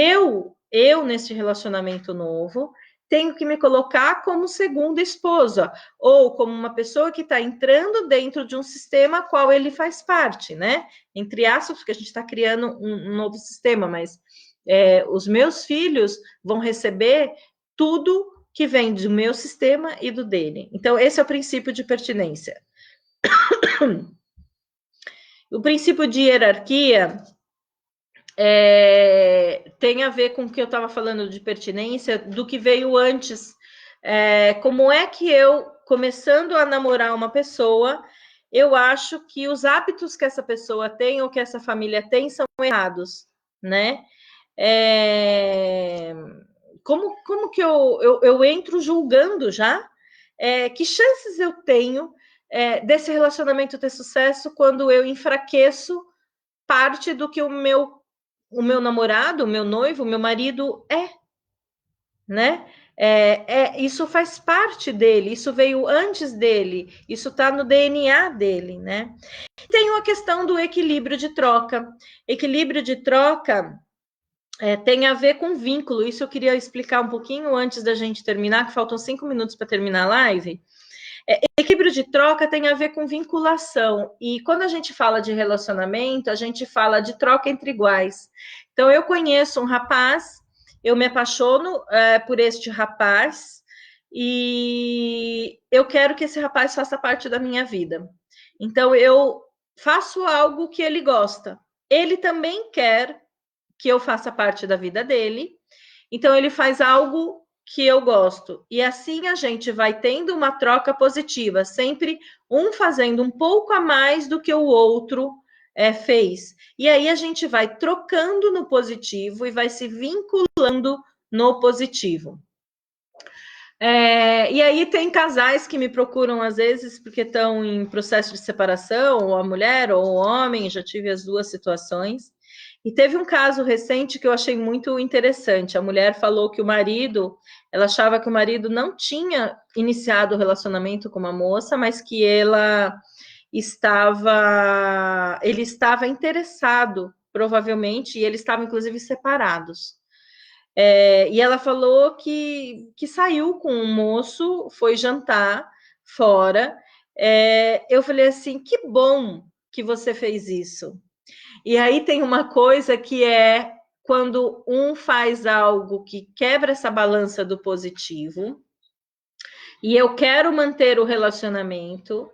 Speaker 1: nesse relacionamento novo, tenho que me colocar como segunda esposa, ou como uma pessoa que está entrando dentro de um sistema qual ele faz parte, né? Entre aspas, porque a gente está criando um novo sistema, mas os meus filhos vão receber tudo que vem do meu sistema e do dele. Então, esse é o princípio de pertinência. O princípio de hierarquia tem a ver com o que eu estava falando de pertinência, do que veio antes. Como é que eu, começando a namorar uma pessoa, eu acho que os hábitos que essa pessoa tem ou que essa família tem são errados, né? Como que eu entro julgando já? Que chances eu tenho desse relacionamento ter sucesso quando eu enfraqueço parte do que o meu namorado, o meu noivo, o meu marido né? Isso faz parte dele, isso veio antes dele, isso está no DNA dele, né? Tem uma questão do equilíbrio de troca. Equilíbrio de troca tem a ver com vínculo. Isso eu queria explicar um pouquinho antes da gente terminar, que faltam 5 minutos para terminar a live. Equilíbrio de troca tem a ver com vinculação. E quando a gente fala de relacionamento, a gente fala de troca entre iguais. Então, eu conheço um rapaz, eu me apaixono por este rapaz e eu quero que esse rapaz faça parte da minha vida. Então, eu faço algo que ele gosta. Ele também quer que eu faça parte da vida dele. Então, ele faz algo que eu gosto. E assim a gente vai tendo uma troca positiva, sempre um fazendo um pouco a mais do que o outro fez. E aí a gente vai trocando no positivo e vai se vinculando no positivo. E aí tem casais que me procuram às vezes porque estão em processo de separação, ou a mulher ou o homem, já tive as duas situações. E teve um caso recente que eu achei muito interessante. A mulher falou que ela achava que o marido não tinha iniciado o relacionamento com uma moça, mas que ele estava interessado, provavelmente, e eles estavam inclusive separados. E ela falou que saiu com um moço, foi jantar fora. Eu falei assim, que bom que você fez isso. E aí tem uma coisa que é quando um faz algo que quebra essa balança do positivo, e eu quero manter o relacionamento.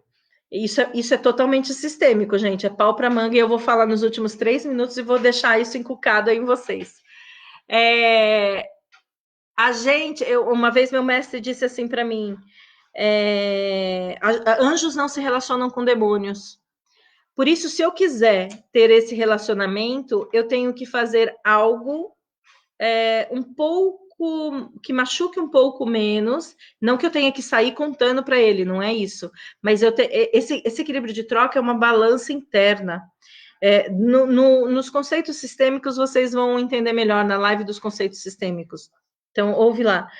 Speaker 1: Isso é totalmente sistêmico, gente. É pau para manga, e eu vou falar nos últimos 3 minutos e vou deixar isso encucado aí em vocês. Uma vez meu mestre disse assim para mim: anjos não se relacionam com demônios. Por isso, se eu quiser ter esse relacionamento, eu tenho que fazer algo um pouco que machuque um pouco menos, não que eu tenha que sair contando para ele, não é isso. Mas esse equilíbrio de troca é uma balança interna. Nos conceitos sistêmicos, vocês vão entender melhor na live dos conceitos sistêmicos. Então, ouve lá.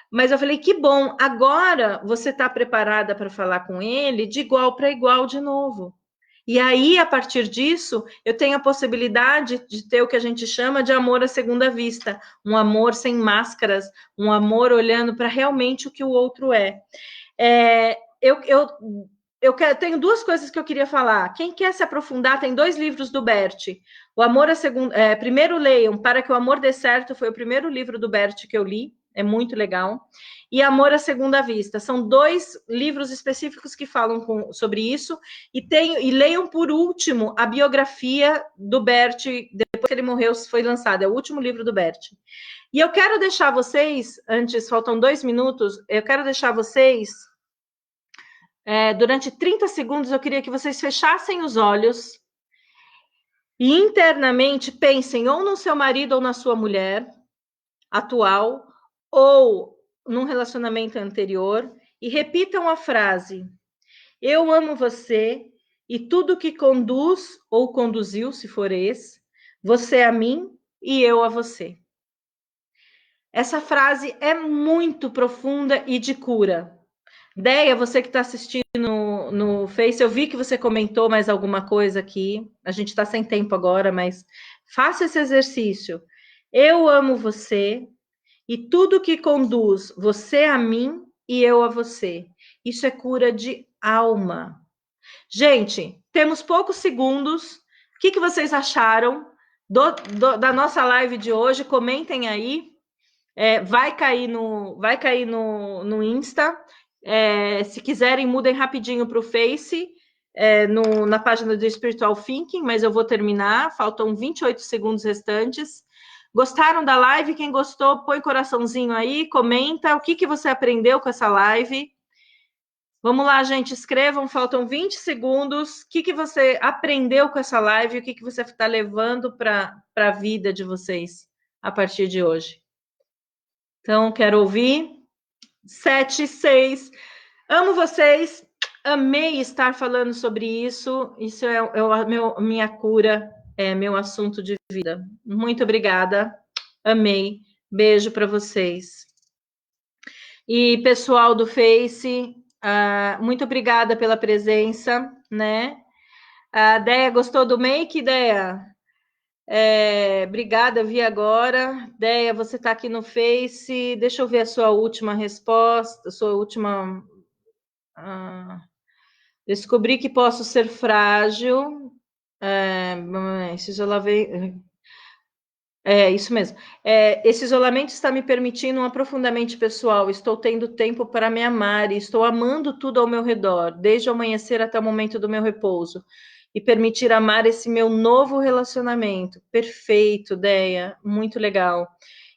Speaker 1: Mas eu falei, que bom, agora você está preparada para falar com ele de igual para igual de novo. E aí, a partir disso, eu tenho a possibilidade de ter o que a gente chama de amor à segunda vista, um amor sem máscaras, um amor olhando para realmente o que o outro é. Tenho 2 coisas que eu queria falar. Quem quer se aprofundar, tem 2 livros do Bert. O Amor à Segunda... primeiro leiam, Para que o Amor dê Certo, foi o primeiro livro do Bert que eu li, é muito legal. E Amor à Segunda Vista, são 2 livros específicos que falam sobre isso, e leiam por último a biografia do Bert, depois que ele morreu, foi lançada, é o último livro do Bert. E eu quero deixar vocês, faltam 2 minutos, eu quero deixar vocês... durante 30 segundos, eu queria que vocês fechassem os olhos e internamente pensem ou no seu marido ou na sua mulher atual, ou num relacionamento anterior, e repitam a frase: eu amo você e tudo que conduz ou conduziu, se for esse, você a mim e eu a você. Essa frase é muito profunda e de cura. Deia, você que está assistindo no Face, eu vi que você comentou mais alguma coisa aqui. A gente está sem tempo agora, mas faça esse exercício. Eu amo você e tudo que conduz você a mim e eu a você. Isso é cura de alma. Gente, temos poucos segundos. O que vocês acharam da nossa live de hoje? Comentem aí. Vai cair no Insta. Se quiserem, mudem rapidinho para o Face, na página do Spiritual Thinking, mas eu vou terminar, faltam 28 segundos restantes. Gostaram da live? Quem gostou, põe coraçãozinho aí, comenta o que você aprendeu com essa live. Vamos lá, gente, escrevam, faltam 20 segundos. O que você aprendeu com essa live? O que você está levando para a vida de vocês a partir de hoje? Então, quero ouvir. 7, 6. Amo vocês. Amei estar falando sobre isso. Isso é minha cura, é meu assunto de vida. Muito obrigada. Amei. Beijo para vocês. E pessoal do Face, muito obrigada pela presença, né? A Deia, gostou do make, Deia? Obrigada, vi agora. Deia, você está aqui no Face. Deixa eu ver a sua última resposta, sua última. Descobri que posso ser frágil. Esse isolamento. Isso mesmo. Esse isolamento está me permitindo um aprofundamento pessoal. Estou tendo tempo para me amar e estou amando tudo ao meu redor, desde o amanhecer até o momento do meu repouso. E permitir amar esse meu novo relacionamento. Perfeito, Deia. Muito legal.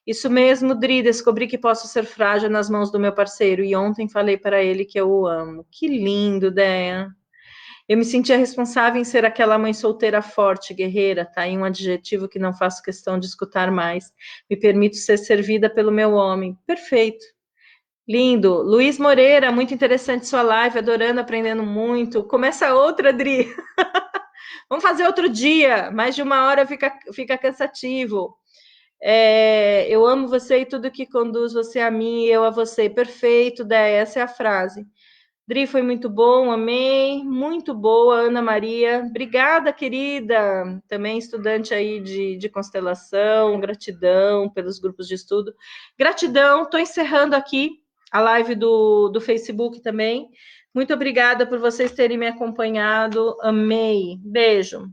Speaker 1: Isso mesmo, Dri. Descobri que posso ser frágil nas mãos do meu parceiro. E ontem falei para ele que eu o amo. Que lindo, Deia. Eu me sentia responsável em ser aquela mãe solteira forte, guerreira, tá aí um adjetivo que não faço questão de escutar mais. Me permito ser servida pelo meu homem. Perfeito. Lindo. Luiz Moreira, muito interessante sua live, adorando, aprendendo muito. Começa outra, Adri. Vamos fazer outro dia. Mais de uma hora fica cansativo. Eu amo você e tudo que conduz você a mim e eu a você. Perfeito, Déia, essa é a frase. Dri, foi muito bom, amei, muito boa, Ana Maria. Obrigada, querida. Também estudante aí de constelação, gratidão pelos grupos de estudo. Gratidão, estou encerrando aqui a live do Facebook também. Muito obrigada por vocês terem me acompanhado, amei. Beijo.